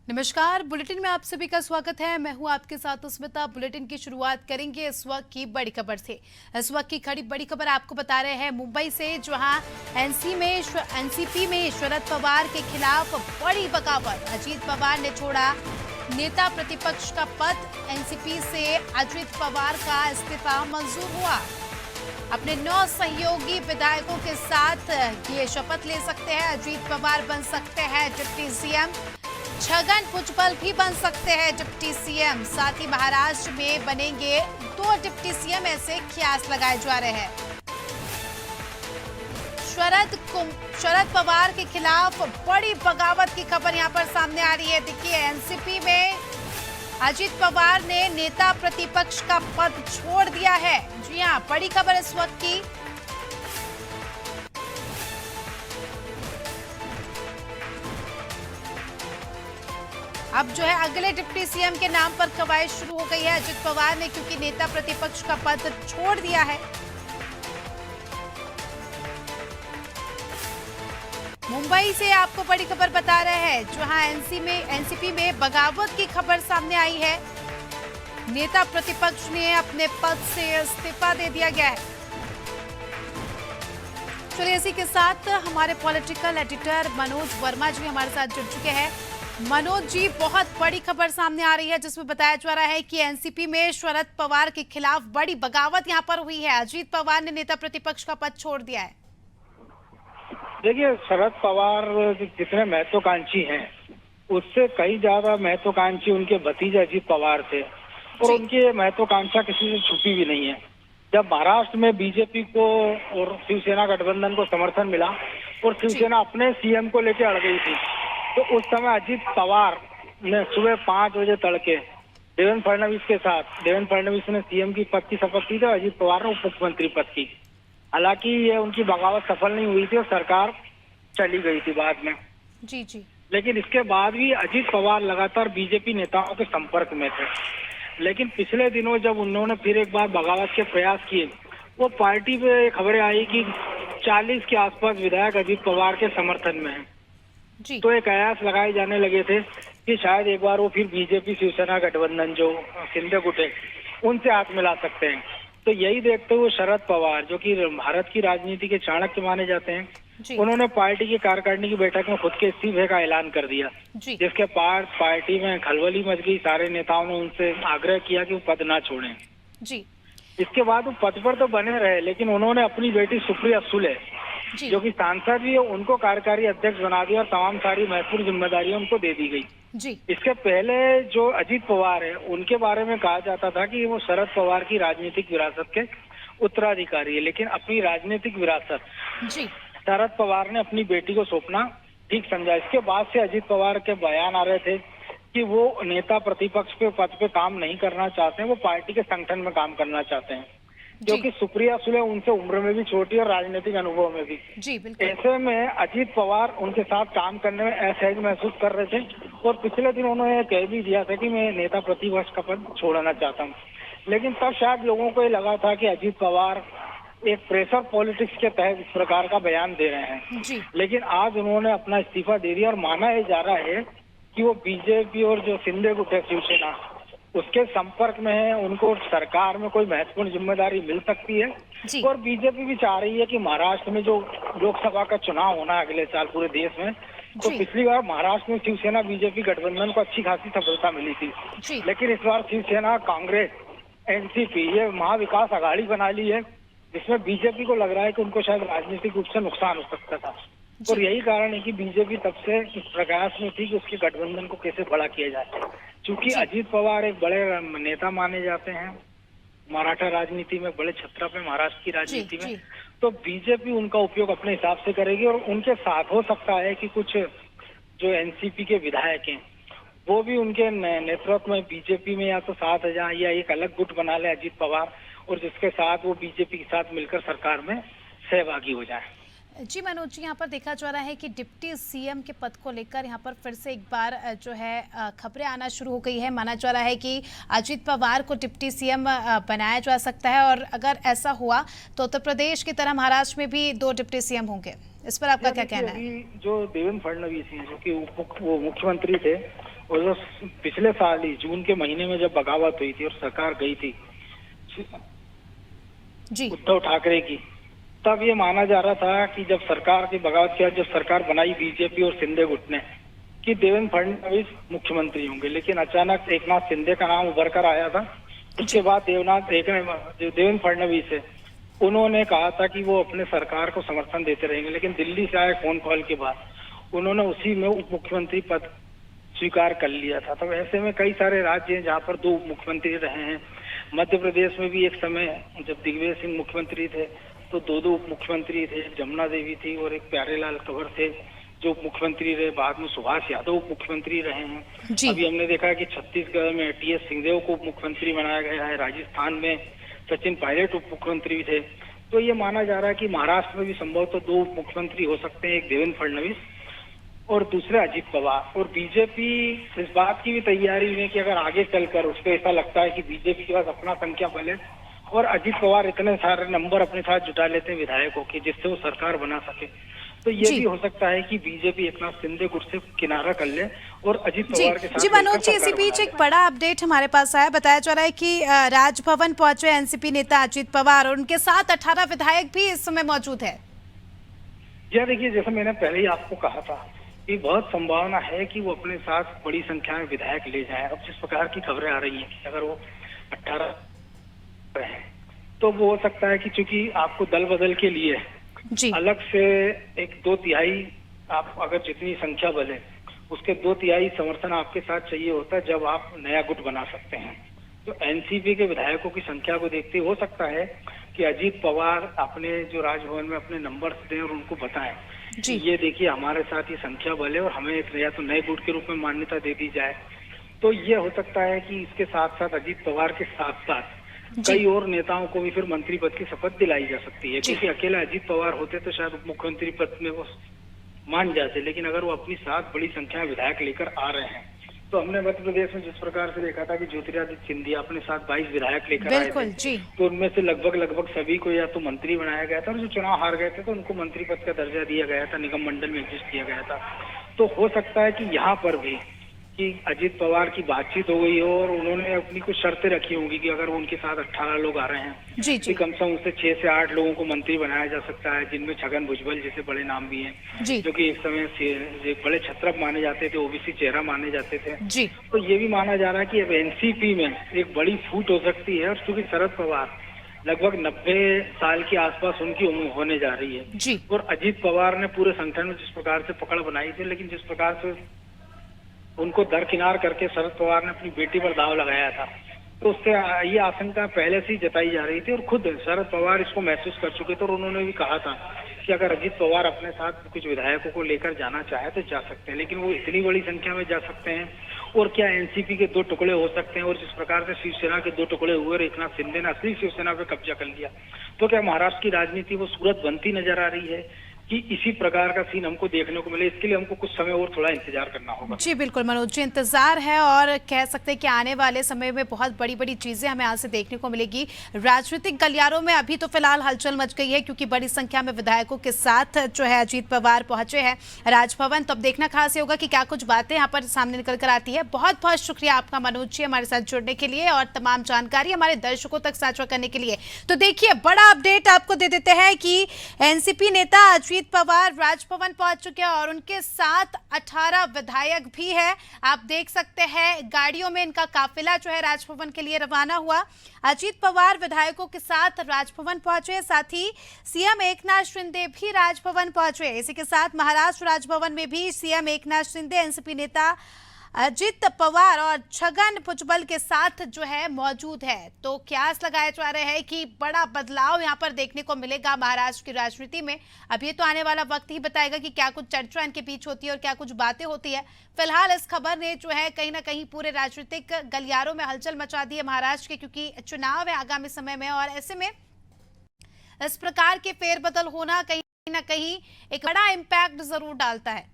नमस्कार। बुलेटिन में आप सभी का स्वागत है। मैं हूं आपके साथ स्मिता। बुलेटिन की शुरुआत करेंगे इस वक्त की बड़ी खबर से। इस वक्त की बड़ी खबर आपको बता रहे हैं मुंबई से, जहां एनसीपी में शरद पवार के खिलाफ बड़ी बगावत। अजीत पवार ने छोड़ा नेता प्रतिपक्ष का पद। एनसीपी से अजीत पवार का इस्तीफा मंजूर हुआ। अपने 9 सहयोगी विधायकों के साथ ये शपथ ले सकते हैं। अजीत पवार बन सकते हैं डिप्टी सीएम। छगन भुजबल भी बन सकते हैं डिप्टी सीएम। साथ ही महाराष्ट्र में बनेंगे 2 डिप्टी सीएम, ऐसे कयास लगाए जा रहे हैं। शरद पवार के खिलाफ बड़ी बगावत की खबर यहां पर सामने आ रही है। देखिए, एनसीपी में अजीत पवार ने नेता प्रतिपक्ष का पद छोड़ दिया है। जी हां, बड़ी खबर इस वक्त की। अब जो है अगले डिप्टी सीएम के नाम पर कवायद शुरू हो गई है अजीत पवार ने, क्योंकि नेता प्रतिपक्ष का पद छोड़ दिया है। मुंबई से आपको बड़ी खबर बता रहे हैं, जहां एनसीपी में बगावत की खबर सामने आई है। नेता प्रतिपक्ष ने अपने पद से इस्तीफा दे दिया गया है। चलिए, इसी के साथ हमारे पॉलिटिकल एडिटर मनोज वर्मा जी हमारे साथ जुड़ चुके हैं। मनोज जी, बहुत बड़ी खबर सामने आ रही है जिसमें बताया जा रहा है कि एनसीपी में शरद पवार के खिलाफ बड़ी बगावत यहां पर हुई है। अजीत पवार ने नेता प्रतिपक्ष का पद छोड़ दिया है। देखिए, शरद पवार जितने महत्वाकांक्षी हैं, उससे कई ज्यादा महत्वाकांक्षी उनके भतीजे अजीत पवार थे, और उनकी महत्वाकांक्षा किसी से छुपी भी नहीं है। जब महाराष्ट्र में बीजेपी को और शिवसेना गठबंधन को समर्थन मिला और शिवसेना अपने सीएम को लेकर अड़ गई थी, तो उस समय अजीत पवार ने सुबह 5 बजे तड़के देवेंद्र फडणवीस के साथ, देवेंद्र फडणवीस ने सीएम की पद की शपथ ली थी और अजीत पवार ने उप मुख्यमंत्री पद की। हालांकि ये उनकी बगावत सफल नहीं हुई थी और सरकार चली गई थी बाद में। जी। लेकिन इसके बाद भी अजीत पवार लगातार बीजेपी नेताओं के संपर्क में थे। लेकिन पिछले दिनों जब उन्होंने फिर एक बार बगावत के प्रयास किए, वो पार्टी पे खबरें आई कि 40 के आसपास विधायक अजीत पवार के समर्थन में हैं। तो एक कयास लगाए जाने लगे थे कि शायद एक बार वो फिर बीजेपी शिवसेना गठबंधन जो शिंदे गुट है, उनसे हाथ मिला सकते हैं। तो यही देखते हुए शरद पवार, जो कि भारत की राजनीति के चाणक्य माने जाते हैं, उन्होंने पार्टी की कार्यकारिणी की बैठक में खुद के इस्तीफे का ऐलान कर दिया, जिसके बाद पार्टी में खलबली मच गई। सारे नेताओं ने उनसे आग्रह किया कि वो पद ना छोड़ें। इसके बाद वो पद पर तो बने रहे, लेकिन उन्होंने अपनी बेटी सुप्रिया सुले, जो कि सांसद भी है, उनको कार्यकारी अध्यक्ष बना दिया और तमाम सारी महत्वपूर्ण जिम्मेदारियां उनको दे दी गई। इसके पहले जो अजीत पवार है, उनके बारे में कहा जाता था कि वो शरद पवार की राजनीतिक विरासत के उत्तराधिकारी है, लेकिन अपनी राजनीतिक विरासत शरद पवार ने अपनी बेटी को सौंपना ठीक समझा। इसके बाद से अजीत पवार के बयान आ रहे थे कि वो नेता प्रतिपक्ष के पद पे काम नहीं करना चाहते हैं, वो पार्टी के संगठन में काम करना चाहते हैं, क्योंकि सुप्रिया सुले उनसे उम्र में भी छोटी और राजनीतिक अनुभव में भी। बिल्कुल। ऐसे में अजीत पवार उनके साथ काम करने में असहज महसूस कर रहे थे, और पिछले दिन उन्होंने कह भी दिया था कि मैं नेता प्रतिपक्ष का पद छोड़ना चाहता हूँ। लेकिन तब शायद लोगों को ये लगा था कि अजीत पवार एक प्रेशर पॉलिटिक्स के तहत इस प्रकार का बयान दे रहे हैं। लेकिन आज उन्होंने अपना इस्तीफा दे दिया, और माना ये जा रहा है कि वो बीजेपी और जो शिंदे गुट है शिवसेना, उसके संपर्क में है। उनको सरकार में कोई महत्वपूर्ण जिम्मेदारी मिल सकती है। और बीजेपी भी चाह रही है कि महाराष्ट्र में जो लोकसभा का चुनाव होना है अगले साल पूरे देश में, तो पिछली बार महाराष्ट्र में शिवसेना बीजेपी गठबंधन को अच्छी खासी सफलता मिली थी, लेकिन इस बार शिवसेना, कांग्रेस, एनसीपी ये महाविकास आघाड़ी बना ली है, जिसमें बीजेपी को लग रहा है कि उनको शायद राजनीतिक रूप से नुकसान हो सकता था। और यही कारण है कि बीजेपी तब से इस प्रयास में थी कि उसके गठबंधन को कैसे बड़ा किया जाए। चूंकि अजीत पवार एक बड़े नेता माने जाते हैं मराठा राजनीति में, बड़े छत्रा पे महाराष्ट्र की राजनीति में, तो बीजेपी उनका उपयोग अपने हिसाब से करेगी। और उनके साथ हो सकता है कि कुछ जो एनसीपी के विधायक हैं, वो भी उनके नेतृत्व में बीजेपी में या तो साथ आ जाए या एक अलग गुट बना ले अजीत पवार, और जिसके साथ वो बीजेपी के साथ मिलकर सरकार में सहभागी हो जाए। जी मनोज जी, यहाँ पर देखा जा रहा है कि डिप्टी सीएम के पद को लेकर यहाँ पर फिर से एक बार जो है खबरें आना शुरू हो गई है। माना जा रहा है कि अजीत पवार को डिप्टी सीएम बनाया जा सकता है, और अगर ऐसा हुआ तो उत्तर प्रदेश की तरह महाराष्ट्र में भी 2 डिप्टी सीएम होंगे। इस पर आपका क्या कहना है? जो देवेंद्र फडणवीस हैं, जो कि वो मुख्यमंत्री थे, और जो पिछले साल ही जून के महीने में जब बगावत हुई थी और सरकार गई थी जी उद्धव ठाकरे की, तब ये माना जा रहा था कि जब सरकार की बगावत किया, जब सरकार बनाई बीजेपी और शिंदे गुट ने, कि देवेंद्र फडणवीस मुख्यमंत्री होंगे। लेकिन अचानक एकनाथ शिंदे का नाम उभर कर आया था। उसके बाद जो देवेंद्र फडणवीस है, उन्होंने कहा था कि वो अपने सरकार को समर्थन देते रहेंगे। लेकिन दिल्ली से आए फोन कॉल के बाद उन्होंने उसी में उप मुख्यमंत्री पद स्वीकार कर लिया था। तो ऐसे में कई सारे राज्य हैं जहाँ पर 2 मुख्यमंत्री रहे हैं। मध्य प्रदेश में भी एक समय जब दिग्विजय सिंह मुख्यमंत्री थे तो 2 उप मुख्यमंत्री थे, एक जमुना देवी थी और एक प्यारेलाल कंवर थे जो उप मुख्यमंत्री रहे। बाद में सुभाष यादव उप मुख्यमंत्री रहे हैं। जी अभी हमने देखा कि छत्तीसगढ़ में टीएस सिंहदेव को उप मुख्यमंत्री बनाया गया है। राजस्थान में सचिन पायलट उप मुख्यमंत्री थे। तो ये माना जा रहा है कि महाराष्ट्र में भी संभवतः 2 उप मुख्यमंत्री हो सकते हैं, एक देवेंद्र फडणवीस और दूसरे अजीत पवार। और बीजेपी इस बात की भी तैयारी में कि अगर आगे चलकर उसको ऐसा लगता है कि बीजेपी के पास अपना संख्या बल है और अजीत पवार इतने सारे नंबर अपने साथ जुटा लेते हैं विधायकों के जिससे वो सरकार बना सके, तो ये जी भी हो सकता है कि बीजेपी एकनाथ शिंदे गुट से किनारा कर ले और अजीत जी पवार के साथ जी मनोज जी, इसी सरकार बीच बना एक ले। बड़ा अपडेट हमारे पास आया। बताया जा रहा है कि राजभवन पहुंचे एनसीपी नेता अजीत पवार और उनके साथ 18 विधायक भी इस समय मौजूद है। यह देखिए, जैसे मैंने पहले ही आपको कहा था कि बहुत संभावना है कि वो अपने साथ बड़ी संख्या में विधायक ले जाएं। अब जिस प्रकार की खबरें आ रही हैं कि अगर वो 18 हैं तो वो हो सकता है कि चूंकि आपको दल बदल के लिए जी अलग से एक 2/3 आप अगर जितनी संख्या बले उसके 2/3 समर्थन आपके साथ चाहिए होता है जब आप नया गुट बना सकते हैं। तो एनसीपी के विधायकों की संख्या को देखते हो सकता है कि अजीत पवार अपने जो राजभवन में अपने नंबर्स दें और उनको बताएं जी ये देखिए हमारे साथ ये संख्या बल है और हमें एक या तो नए गुट के रूप में मान्यता दे दी जाए। तो ये हो सकता है कि इसके साथ साथ अजीत पवार के साथ साथ जी कई और नेताओं को भी फिर मंत्री पद की शपथ दिलाई जा सकती है। जी क्योंकि अकेला अजीत पवार होते तो शायद उप मुख्यमंत्री पद में वो मान जाते, लेकिन अगर वो अपनी साथ बड़ी संख्या में विधायक लेकर आ रहे हैं तो हमने मध्य प्रदेश में जिस प्रकार से देखा था कि ज्योतिरादित्य सिंधिया अपने साथ 22 विधायक लेकर आए थे, बिल्कुल जी तो उनमें से लगभग सभी को या तो मंत्री बनाया गया था और जो चुनाव हार गए थे तो उनको मंत्री पद का दर्जा दिया गया था, निगम मंडल में एडजस्ट किया गया था। तो हो सकता है कि यहाँ पर भी कि अजीत पवार की बातचीत हो गई हो और उन्होंने अपनी कुछ शर्तें रखी होंगी कि अगर उनके साथ 18 लोग आ रहे हैं जी तो जी कम से कम उससे 6 से 8 लोगों को मंत्री बनाया जा सकता है, जिनमें छगन भुजबल जैसे बड़े नाम भी हैं जी जो कि एक समय से एक बड़े छत्रप माने जाते थे, ओबीसी चेहरा माने जाते थे। जी तो ये भी माना जा रहा है कि अब एनसीपी में एक बड़ी फूट हो सकती है। और चूंकि शरद पवार लगभग 90 साल के आसपास उनकी उम्र होने जा रही है जी और अजीत पवार ने पूरे संगठन में जिस प्रकार से पकड़ बनाई थी, लेकिन जिस प्रकार से उनको दरकिनार करके शरद पवार ने अपनी बेटी पर दाव लगाया था, तो उससे ये आशंका पहले से ही जताई जा रही थी और खुद शरद पवार इसको महसूस कर चुके थे। और उन्होंने भी कहा था कि अगर अजीत पवार अपने साथ कुछ विधायकों को लेकर जाना चाहे तो जा सकते हैं, लेकिन वो इतनी बड़ी संख्या में जा सकते हैं और क्या एनसीपी के 2 टुकड़े हो सकते हैं। और जिस प्रकार से शिवसेना के 2 टुकड़े हुए और एकनाथ शिंदे ने असली शिवसेना पे कब्जा कर लिया, तो क्या महाराष्ट्र की राजनीति वो सूरत बनती नजर आ रही है कि इसी प्रकार का सीन हमको देखने को मिले? इसके लिए हमको कुछ समय और थोड़ा इंतजार करना होगा। जी बिल्कुल मनोज जी, इंतजार है और कह सकते हैं कि आने वाले समय में बहुत बड़ी बड़ी चीजें हमें आज से देखने को मिलेगी। राजनीतिक गलियारों में अभी तो फिलहाल हलचल मच गई है क्योंकि बड़ी संख्या में विधायकों के साथ जो है अजीत पवार पहुंचे हैं राजभवन। तो अब देखना खास होगा कि क्या कुछ बातें यहाँ पर सामने निकल कर आती है। बहुत बहुत शुक्रिया आपका मनोज जी हमारे साथ जुड़ने के लिए और तमाम जानकारी हमारे दर्शकों तक साझा करने के लिए। तो देखिए बड़ा अपडेट आपको दे देते हैं कि एनसीपी नेता अजीत पवार राजभवन पहुंच चुके हैं और उनके साथ 18 विधायक भी है। आप देख सकते हैं गाड़ियों में इनका काफिला जो है राजभवन के लिए रवाना हुआ। अजीत पवार विधायकों के साथ राजभवन पहुंचे, साथ ही सीएम एकनाथ शिंदे भी राजभवन पहुंचे। इसी के साथ महाराष्ट्र राजभवन में भी सीएम एकनाथ शिंदे, एनसीपी नेता अजीत पवार और छगन भुजबल के साथ जो है मौजूद है। तो क्यास लगाए जा रहे हैं कि बड़ा बदलाव यहां पर देखने को मिलेगा महाराष्ट्र की राजनीति में। अब ये तो आने वाला वक्त ही बताएगा कि क्या कुछ चर्चा इनके बीच होती है और क्या कुछ बातें होती है। फिलहाल इस खबर ने जो है कहीं ना कहीं पूरे राजनीतिक गलियारों में हलचल मचा दी है महाराष्ट्र के, क्योंकि चुनाव है आगामी समय में और ऐसे में इस प्रकार के फेरबदल होना कहीं ना कहीं एक बड़ा इम्पैक्ट जरूर डालता है।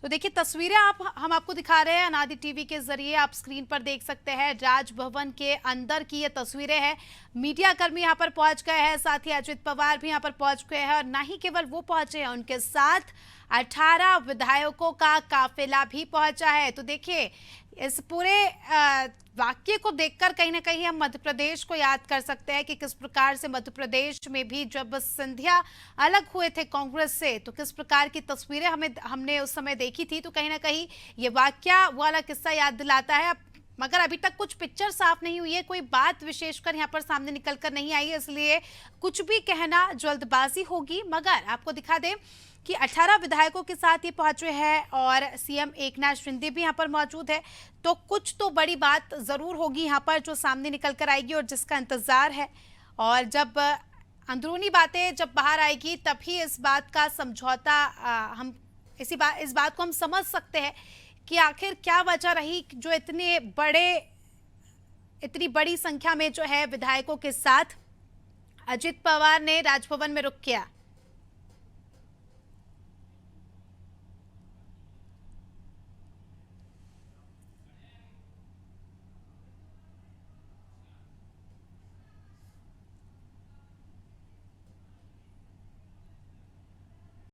तो देखिए तस्वीरें आप हम आपको दिखा रहे हैं अनादि टीवी के जरिए, आप स्क्रीन पर देख सकते हैं राजभवन के अंदर की ये तस्वीरें हैं। मीडिया कर्मी यहाँ पर पहुंच गए हैं, साथ ही अजित पवार भी यहाँ पर पहुंच गए हैं और ना ही केवल वो पहुंचे हैं, उनके साथ 18 विधायकों का काफिला भी पहुंचा है। तो देखिए इस पूरे वाक्य को देखकर कहीं ना कहीं हम मध्य प्रदेश को याद कर सकते हैं कि किस प्रकार से मध्य प्रदेश में भी जब सिंधिया अलग हुए थे कांग्रेस से, तो किस प्रकार की तस्वीरें हमने उस समय देखी थी। तो कहीं ना कहीं ये वाक्य वाला किस्सा याद दिलाता है। मगर अभी तक कुछ पिक्चर साफ नहीं हुई है, कोई बात विशेषकर यहाँ पर सामने निकल कर नहीं आई है, इसलिए कुछ भी कहना जल्दबाजी होगी। मगर आपको दिखा दें कि 18 विधायकों के साथ ये पहुंचे हैं और सीएम एकनाथ शिंदे भी यहाँ पर मौजूद है। तो कुछ तो बड़ी बात जरूर होगी यहाँ पर जो सामने निकल कर आएगी और जिसका इंतजार है। और जब अंदरूनी बातें जब बाहर आएगी तभी इस बात का समझौता हम इस बात को हम समझ सकते हैं कि आखिर क्या वजह रही जो इतनी बड़ी संख्या में जो है विधायकों के साथ अजित पवार ने राजभवन में रुक किया।